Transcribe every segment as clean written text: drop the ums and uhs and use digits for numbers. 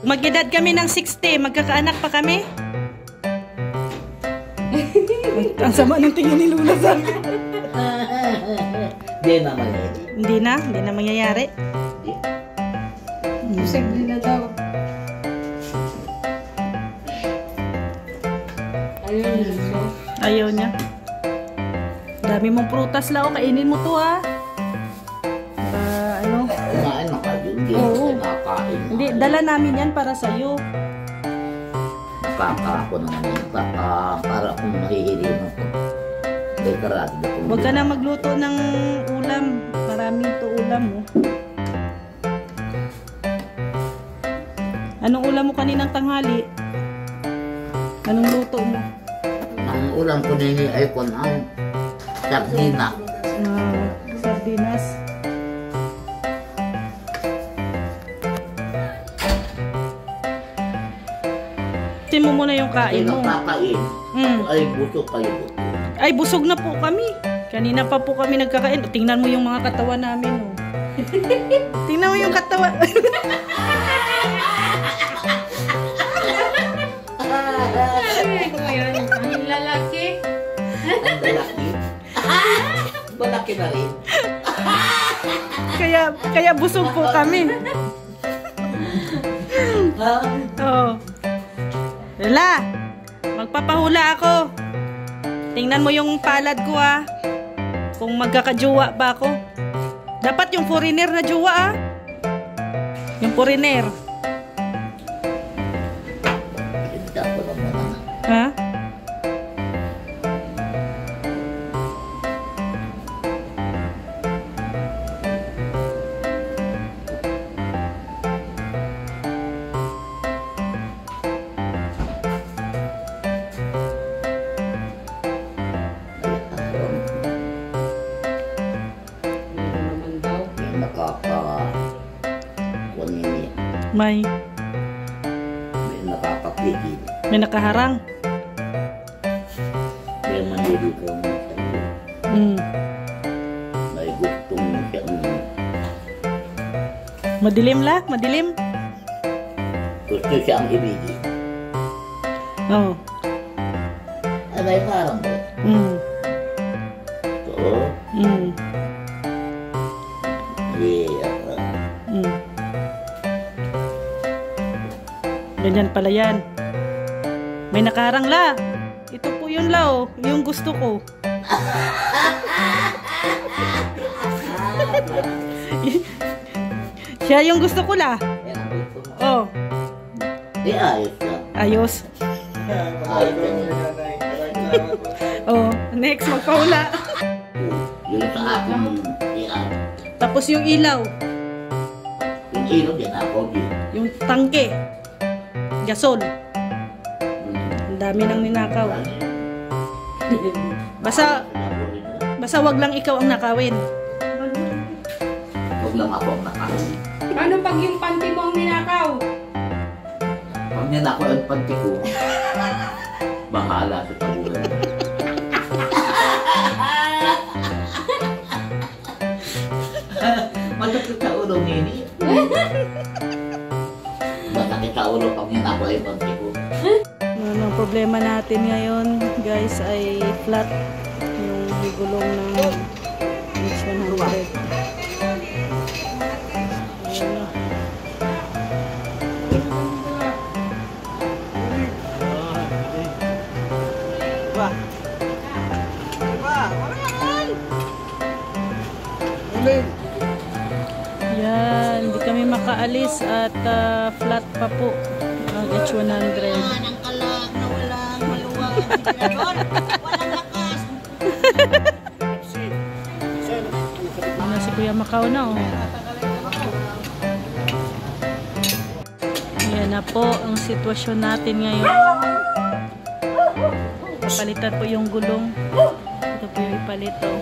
Mag-edad kami ng 60, magkakaanak pa kami. Ang sama ng tingin ni Luna sa akin. Hindi na mangyayari. Posible na daw. Ayaw niya. Dami mong prutas lao, kainin mo to ha. Ano? Kumain na kayo, hindi nakain. Hindi, dala namin yan para sa'yo. Nakaka ako naman yun. Para kung mahihilin ako. Huwag ka na magluto ng ulam. Maraming to ulam mo. Anong ulam mo kaninang tanghali? Anong luto mo? Ang ulam ko nini ay kunang sardina. Sardinas. Tin mo muna yung kain mo. Kakain. Ay busog kayo. Ay busog na po kami. Kanina pa po kami nagkakain. Tingnan mo yung mga katawan namin. Oh. Tingnan mo yung katawan. Ang lalaki. Ang lalaki. Balaki na rin. Kaya busog po kami. Oh. Lala, magpapahula ako. Tingnan mo yung palad ko ah. Kung magkakajuwa ba ako. Dapat yung foreigner na juwa ah. Yung foreigner. Ha? May nakakapigil. May nakaharang. May manliligaw mo siya. May gustong siya. Madilim la? Madilim? Gusto siya ang ibigin. Oo. Ay, parang mo. Oo. Ganyan pala yan. May nakaharang la. Ito po yun la oh. Yung gusto ko. Siya yung gusto ko la. Oh. Di ayos lang. Ayos. Ayos lang. Oh, next magpahula. Yung sa akin, Tapos yung ilaw. yung ilaw din ako din. Yung tangke. Gasol. Ang dami nang ninakaw. Basta wag lang ikaw ang nakawin. Huwag lang ako ang nakawin. Paano pag yung panty mo ang ninakaw? Pag ninakaw ang panty ko, bahala sa tabunan. Masakit sa ulo, Nini. Masakit sa ulo pag ninakaw ang panty ko. Ang problema natin ngayon, guys, ay flat yung gulong ng H100. Yan, hindi kami makaalis at flat pa po ang H100. Si Kuya Macau na oh. Ayan na po ang sitwasyon natin ngayon. Papalitan po yung gulong. Ito po yung ipalit oh.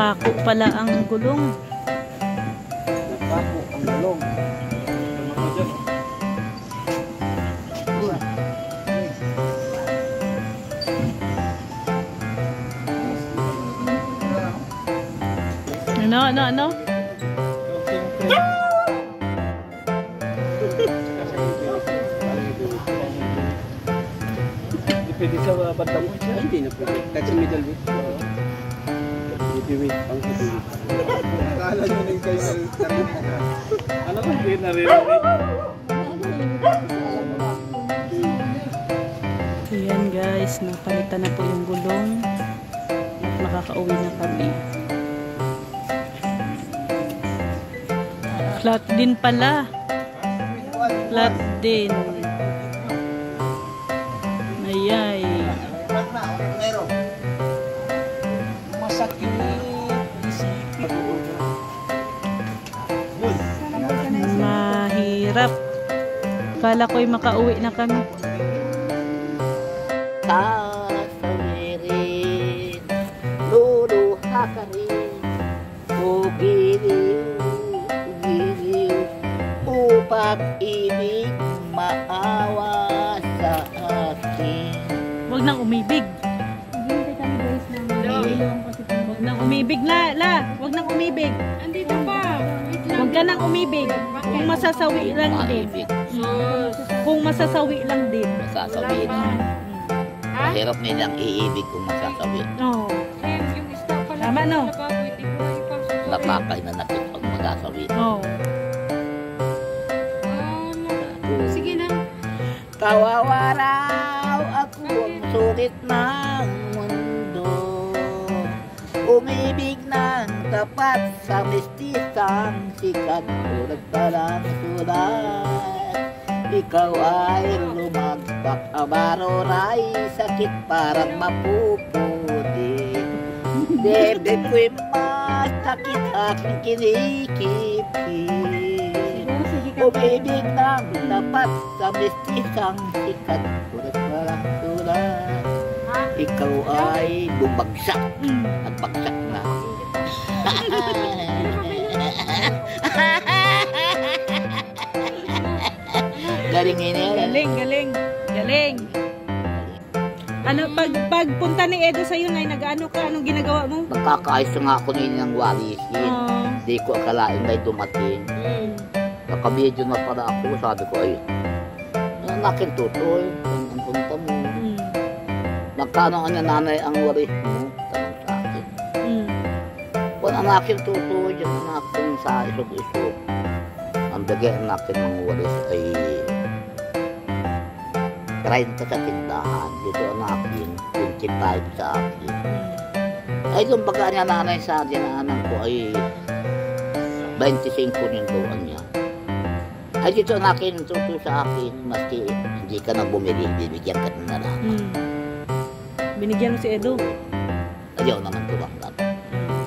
Napako pala ang gulong. Napako ang gulong. Ano? Pwede sa banda mo siya? Hindi na pwede. Kasi middle weight. Heavyweight. Pang heavyweight. Akala nyo na kayo narinig na. Ano ba hindi narinig? Ayan guys, napalitan na po yung gulong. At makakauwi na kami. Flat din pala. Flat din. Ayay. Masakit. Mahirap. Kala ko'y makauwi na kami. Sasawirin, luluha ka rin, ugiliw, upang ibig maawa sa akin. Huwag nang umibig. Huwag nang umibig la. Huwag nang umibig. Andito pa. Wait lang. Huwag ka nang umibig. Kung masasawi lang din. Maibig, Kung masasawi lang din. masasawiin. Ha? Mahirap nilang iibig kung masasawi. Oo. Ayun, yung stop pala. Tama, no? Nababoy, di ko ipasok. Napakay na natin pag masasawi. Oo. Sige na. Kawawa raw ako ang sulit ng mundo. Umibig ng tapat sa mistisang sikat. Tulad palang sulat. Ikaw ay lumagpak, abaron ay sakit parang mapuputi. Debdeb ko'y masakit aking kinikipin. Umibig ng tapat sa mistisang sikat. Tulad palang sulat. Ikaw ay bumagsak at bagsak na. Galing ini. Galing. Ano, pagpunta ni Edo sa'yo na, nag-ano ka? Anong ginagawa mo? Nagkakaayos nga ako nila ng walisin. Di ko akalain may dumating. Nakabidyo na para ako. Sabi ko ay, ang aking tutoy. Ang punta mo. Magkano ang nanay ang walis mo? Tanong sa akin. Kung ang aking tutoy, yung ang aking sa isog-isog. Ang bigay natin ng walis ay 30 sa tindahan. Dito ang akin, 25 sa akin. Ay, yung baga niya nanay sa dinaanan ko ay 25 yung doon niya. Ay, dito ang akin, tuto sa akin, maski hindi ka na bumili, bibigyan ka na lang. Binigyan mo si Edo. Ayaw naman tumaklat.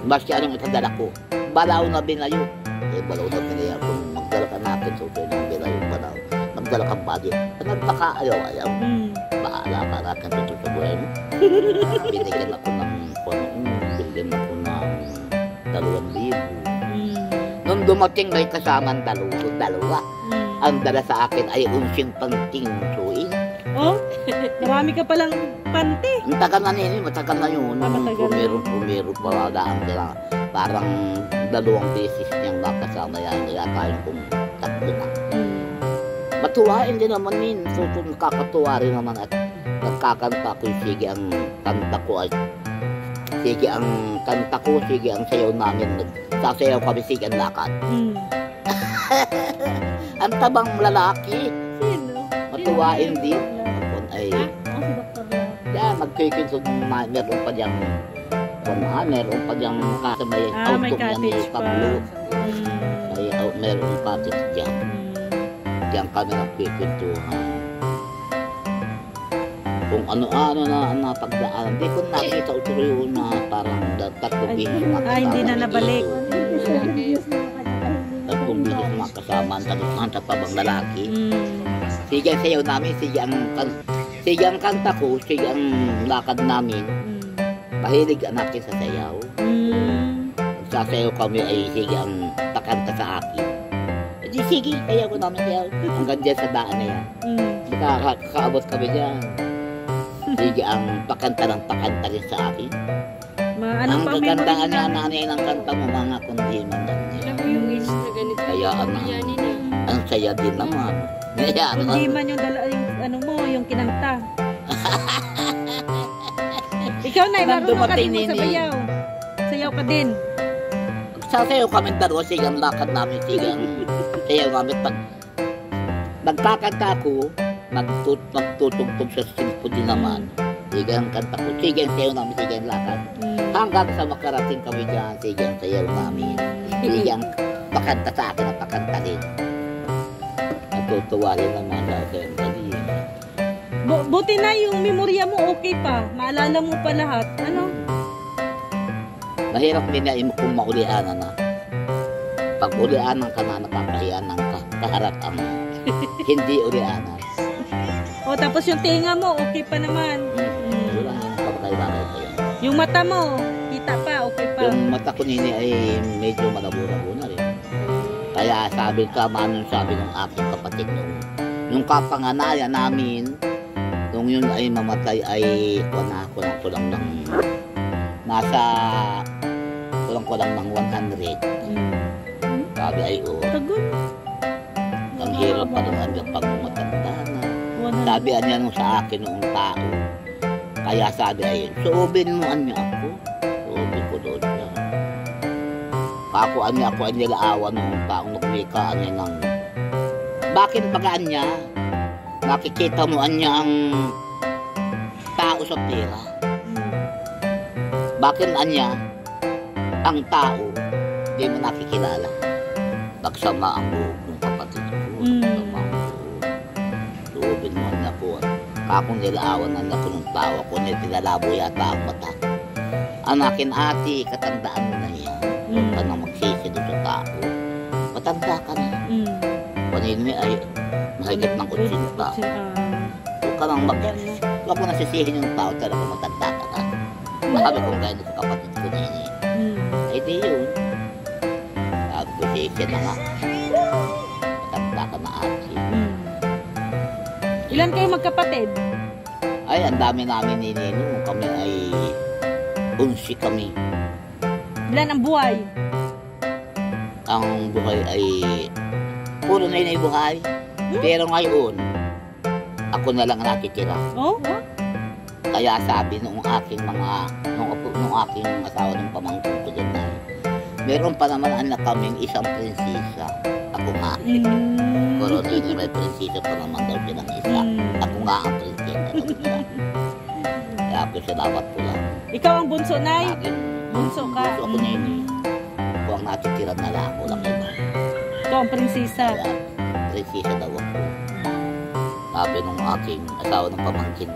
Maski anong itadala ko, balaw na binayo. Eh, balaw na binayo. Kung magdala ka natin, tuto ng binayo, balaw. Magdala kang budget. Nagpaka, ayaw. Bahala ka natin tuto sa buhay mo. Binigyan ako ng binigyan ako ng 2,000. Nung dumating may kasamang dalawa. Ang dala sa akin ay unsing panting suing. Oh, marami ka palang panty. Ang tagal na nini, matagal na yun. Matagal na. Pumero pa daan sila. Parang 2 beses niyang nakasama yan. Kaya tayo kung 3 na. Matuwain din naman yun. So, nakakatuwa rin naman at nagkakanta ko. Sige ang kanta ko ay sige ang kanta ko, sige ang sayaw namin. Nagsasayaw kami, sige ang lakad. Ang tabang lalaki. Sino? Matuwain din. Ako ay yan, magkikinsog meron pa diyang meron pa diyang kasamay May auto niya ni cottage pa. Pablo. Meron cottage dyan. Diyan kami nagkikwentuhan. Kung ano-ano na ang napagdaan. Hindi ko nakita utro yun na parang 3 bisis makasama. Hindi na nabalik. 3 bisis makasama. Ang tapabang lalaki. Sige ang sayaw namin, sige ang kanta ko, sige ang lakad namin. Mahilig natin sa sayaw. nagsasayaw kami ay sige ang pakanta sa akin. E di sige, kaya ko namin kaya hanggang dyan sa daan na yan. Nakakaabot kami dyan. Sige ang pakanta ng pakanta rin sa akin. Ano Ang pa kagandaan niya nanay ng kanta mo mga kundi man lang niya. Alam mo yung age na ganito. Kaya ano, Yan na. ang saya din naman. Kaya ano, Hindi man yung dala, yung ano mo, yung kinanta. Ikaw na, marunong ka dumating din mo sa nini. bayaw. Sayaw ka din. sasayaw kami dalawa, sige ang lakad namin, sige ang sayaw namin. Pag nagkakanta ko, magtutugtog sa silpo din naman. Sige ang kanta ko, sige ang sayaw namin, sige ang lakad. Hanggang sa makarating kami dyan, sige ang sayaw namin. Sige ang pakanta sa akin, ang pakanta rin. Natutuwa rin naman sa akin. Buti na yung memorya mo okay pa. Maalala mo pa lahat. Ano? Mahirap din na kung maulianan na. Pag ulianan ka na, napapahiyanan ka. Kaharap ang hindi ulianan. O tapos yung tinga mo okay pa naman. Wala nga yung kapakailangan ko yan. Yung mata mo, kita pa, okay pa. Yung mata ko nini ay medyo malabo-labo na rin. Kaya sabi ng aking kapatid nung kapanganayan namin, nung yun ay mamatay ay kulang ng nasa kulang ng 100. Sabi ay Tagal. ang hirap pa rin hanggang pag matanda na. Sabi niya nung sa akin noong tao. Kaya sabi ay, suubin mo niya ako. Suubin ko doon siya. Kakuan niya ako ay nilaawan noong taong nagwikaan niya ng bakit bagaan niya? Nakikita mo niya ang tao sa pera. Bakit niya ang tao hindi mo nakikilala? Pagsama ang buhok ng kapatid ko. Pagsama ang buhok. Suubin mo niya po. Kakong nilaawan na ako ng tao ako na tinalabo yata ang mata. Ang akin ate, katandaan mo na yan. Huwag ka na magsisi doon sa tao. Matanda ka na. Panini ay mahigit ng 80. Huwag ka nang huwag mo nasisihin yung tao talaga matanda ka na. Sabi kong gano'n sa kapatid ko na yun. Ay di yun. Sabi ko sisi na nga. Matanda ka na ate. Ilan kayo magkapatid? Ay, ang dami namin ninino. Kami ay 11 kami. Ilan ang buhay? Ang buhay ay puro na yun ay buhay. Pero ngayon, ako na lang nakitira. Oh? Kaya sabi nung aking asawa ng pamangkin ko din ay, meron pa naman anak kaming isang prinsesa. Ako nga. Pero hindi may prinsesa pa naman daw silang isa. Ako nga ang prinsesa. Kaya ako salamat po lang. Ikaw ang bunso, Nay? Bunso ka? Bunso ako nini. Ako ang natitira na lang. Walang iba. Ikaw ang prinsesa. Kaya prinsesa daw ako. Sabi nung aking asawa ng pamangkin.